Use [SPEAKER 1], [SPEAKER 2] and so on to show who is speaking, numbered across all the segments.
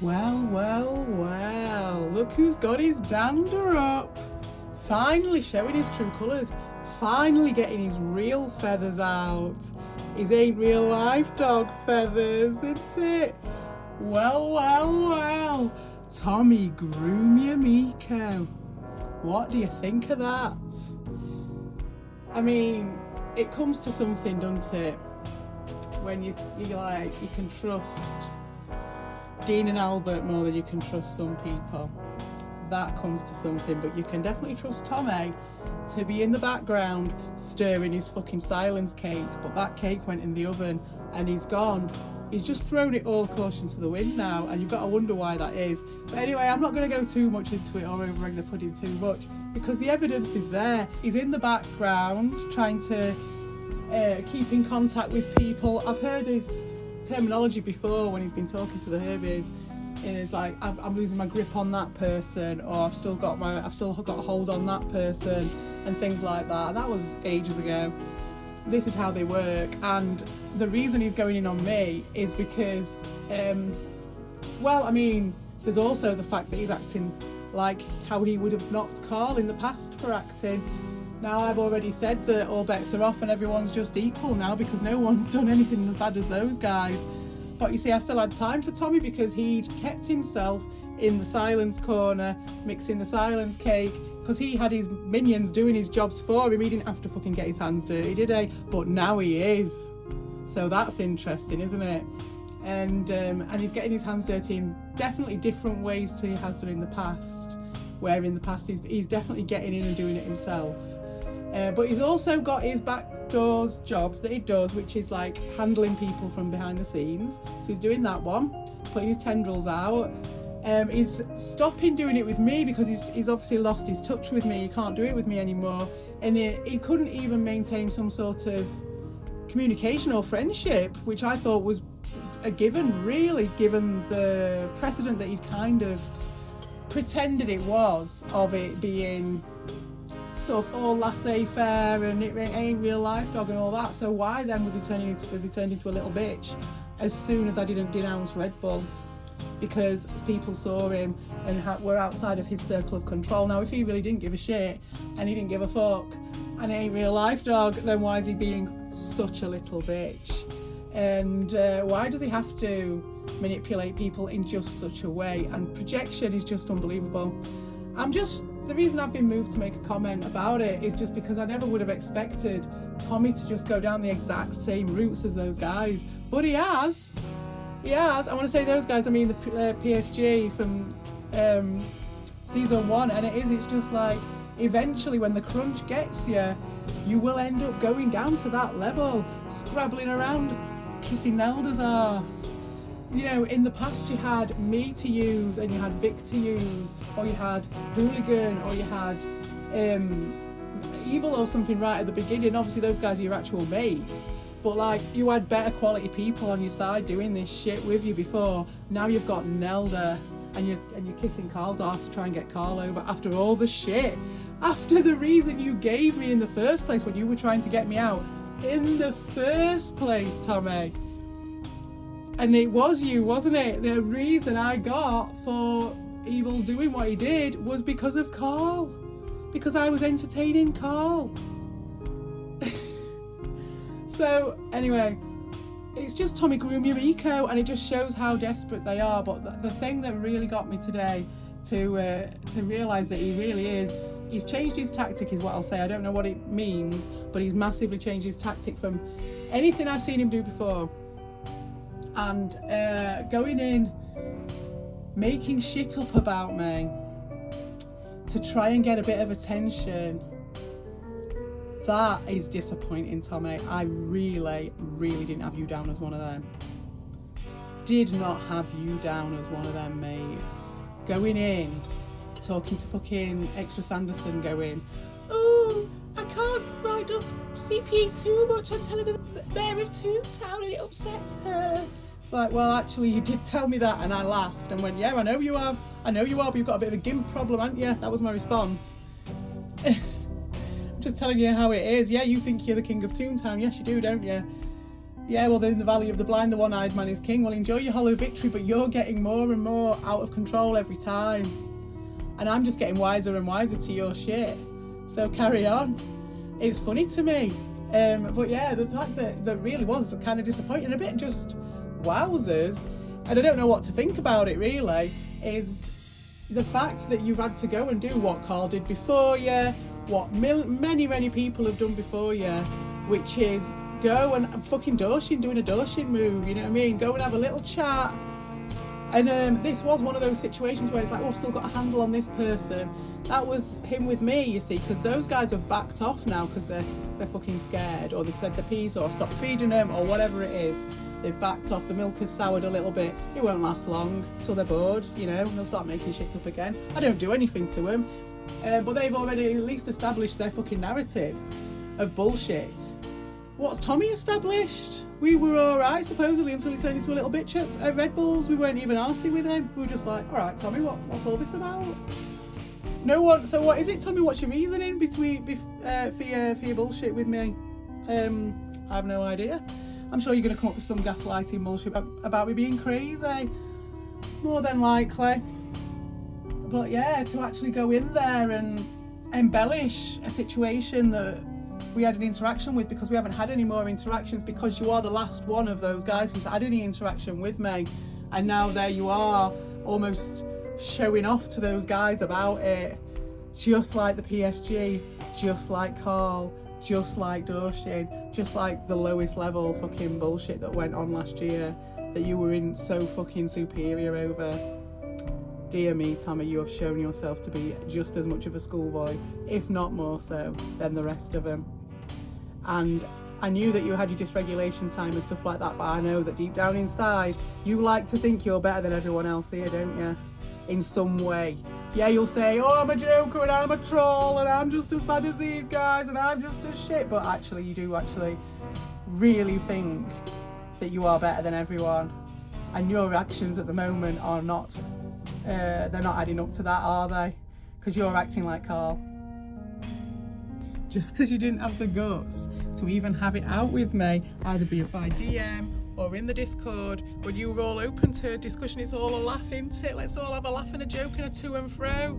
[SPEAKER 1] Well, look who's got his dander up. Finally showing his true colours. Finally getting his real feathers out. His ain't real life dog feathers, isn't it? Well. Tommy Groomyamico. What do you think of that? I mean, it comes to something, doesn't it? When you can trust Dean and Albert more than you can trust some people. That comes to something, but you can definitely trust Tommy to be in the background stirring his fucking silence cake. But that cake went in the oven and he's gone. He's just thrown it all caution to the wind now, and you've got to wonder why that is. But anyway, I'm not going to go too much into it or over the pudding too much, because the evidence is there. He's in the background trying to keep in contact with people. I've heard his terminology before when he's been talking to the Herbies. It's like, I'm losing my grip on that person, or I've still got a hold on that person, and things like that. And that was ages ago. This is how they work, and the reason he's going in on me is because, there's also the fact that he's acting like how he would have knocked Carl in the past for acting. Now, I've already said that all bets are off and everyone's just equal now because no one's done anything as bad as those guys. But you see, I still had time for Tommy because he'd kept himself in the silence corner, mixing the silence cake, because he had his minions doing his jobs for him. He didn't have to fucking get his hands dirty, did he? But now he is. So that's interesting, isn't it? And he's getting his hands dirty in definitely different ways to he has done in the past, where in the past he's definitely getting in and doing it himself. But he's also got his backdoors jobs that he does, which is like handling people from behind the scenes. So he's doing that one, putting his tendrils out. He's stopping doing it with me because he's obviously lost his touch with me. He can't do it with me anymore, and he couldn't even maintain some sort of communication or friendship, which I thought was a given, really, given the precedent that he'd kind of pretended it was, of it being sort of all laissez-faire and it ain't real life dog and all that. So why then was he turned into a little bitch as soon as I didn't denounce Red Bull? Because people saw him and were outside of his circle of control. Now, if he really didn't give a shit and he didn't give a fuck and it ain't real life dog, then why is he being such a little bitch? And why does he have to manipulate people in just such a way? And projection is just unbelievable. The reason I've been moved to make a comment about it is just because I never would have expected Tommy to just go down the exact same routes as those guys. But he has. I want to say those guys, I mean the PSG from season 1, and it's just like, eventually when the crunch gets you, you will end up going down to that level, scrabbling around, kissing Nelda's arse. You know, in the past you had me to use, and you had Vic to use, or you had Hooligan, or you had Evil or something right at the beginning. Obviously those guys are your actual mates. But like, you had better quality people on your side doing this shit with you before. Now you've got Nelda, and you're kissing Carl's ass to try and get Carl over after all the shit. After the reason you gave me in the first place when you were trying to get me out. In the first place, Tommy. And it was you, wasn't it? The reason I got for Evil doing what he did was because of Carl. Because I was entertaining Carl. So anyway, it's just Tommy Groomyamico, and it just shows how desperate they are. But the thing that really got me today to realise that he really is, he's changed his tactic is what I'll say. I don't know what it means, but he's massively changed his tactic from anything I've seen him do before. And going in, making shit up about me to try and get a bit of attention. That is disappointing, Tommy. I really didn't have you down as one of them. Did not have you down as one of them, mate. Going in, talking to fucking Extra Sanderson, going, oh, I can't ride up CP too much. I'm telling the mayor of Toontown and it upsets her. It's like, well, actually, you did tell me that, and I laughed and went, yeah, I know you have, but you've got a bit of a gimp problem, haven't you? That was my response. Just telling you how it is. Yeah, you think you're the king of Toontown. Yes, you do, don't you? Yeah, well, in the valley of the blind, the one-eyed man is king. Well, enjoy your hollow victory, but you're getting more and more out of control every time. And I'm just getting wiser and wiser to your shit. So carry on. It's funny to me. But yeah, the fact that really was kind of disappointing, a bit just wowzers. And I don't know what to think about it, really, is the fact that you've had to go and do what Carl did before you, what many people have done before you, which is go and fucking doing a Doshin move, you know what I mean? Go and have a little chat. And this was one of those situations where it's like, oh, I've still got a handle on this person. That was him with me, you see, because those guys have backed off now because they're fucking scared, or they've said their piece, or stopped feeding them, or whatever it is. They've backed off, the milk has soured a little bit. It won't last long till they're bored, you know, they'll start making shit up again. I don't do anything to them, but they've already at least established their fucking narrative of bullshit. What's Tommy established? We were alright supposedly until he turned into a little bitch at Red Bulls. We weren't even arsey with him. We were just like, alright Tommy, what's all this about? No one. So what is it, Tommy? What's your reasoning for your bullshit with me? I have no idea. I'm sure you're going to come up with some gaslighting bullshit about me being crazy. More than likely. But yeah, to actually go in there and embellish a situation that we had an interaction with, because we haven't had any more interactions, because you are the last one of those guys who's had any interaction with me, and now there you are almost showing off to those guys about it, just like the PSG, just like Carl, just like Doshin, just like the lowest level fucking bullshit that went on last year that you were in so fucking superior over. Dear me, Tommy, you have shown yourself to be just as much of a schoolboy, if not more so, than the rest of them. And I knew that you had your dysregulation time and stuff like that, but I know that deep down inside, you like to think you're better than everyone else here, don't you? In some way. Yeah, you'll say, oh, I'm a joker and I'm a troll and I'm just as bad as these guys and I'm just as shit, but actually you do actually really think that you are better than everyone, and your actions at the moment are not, they're not adding up to that, are they? Because you're acting like Carl. Just because you didn't have the guts to even have it out with me, either be it by DM or in the Discord, when you were all open to discussion. It's all a laugh, isn't it? Let's all have a laugh and a joke and a to and fro.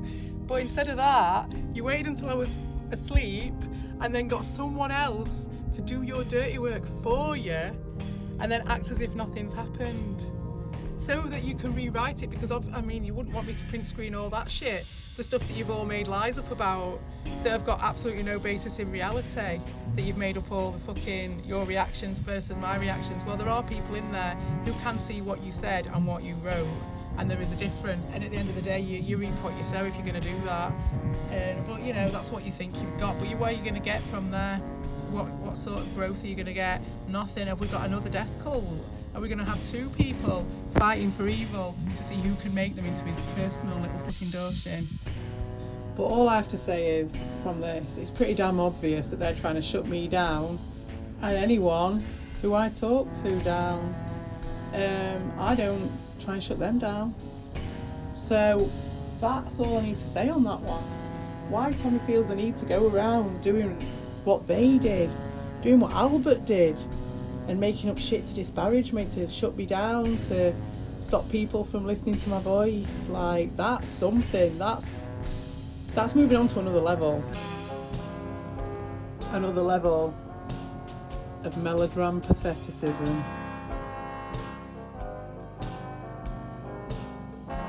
[SPEAKER 1] But instead of that, you waited until I was asleep and then got someone else to do your dirty work for you and then act as if nothing's happened, so that you can rewrite it. Because I mean, you wouldn't want me to print screen all that shit, the stuff that you've all made lies up about that have got absolutely no basis in reality, that you've made up all the fucking your reactions versus my reactions. Well, there are people in there who can see what you said and what you wrote, and there is a difference, and at the end of the day you reap what you sow if you're going to do that. But you know, that's what you think you've got, but what are you going to get from there? What sort of growth are you going to get? Nothing. Have we got another death cult? Are we going to have two people fighting for evil to see who can make them into his personal little fucking Doshin? But all I have to say is, from this, it's pretty damn obvious that they're trying to shut me down and anyone who I talk to down. I don't try and shut them down. So that's all I need to say on that one. Why Tommy feels the need to go around doing what they did, doing what Albert did, and making up shit to disparage me, to shut me down, to stop people from listening to my voice. Like, that's something. That's moving on to another level of melodrama patheticism.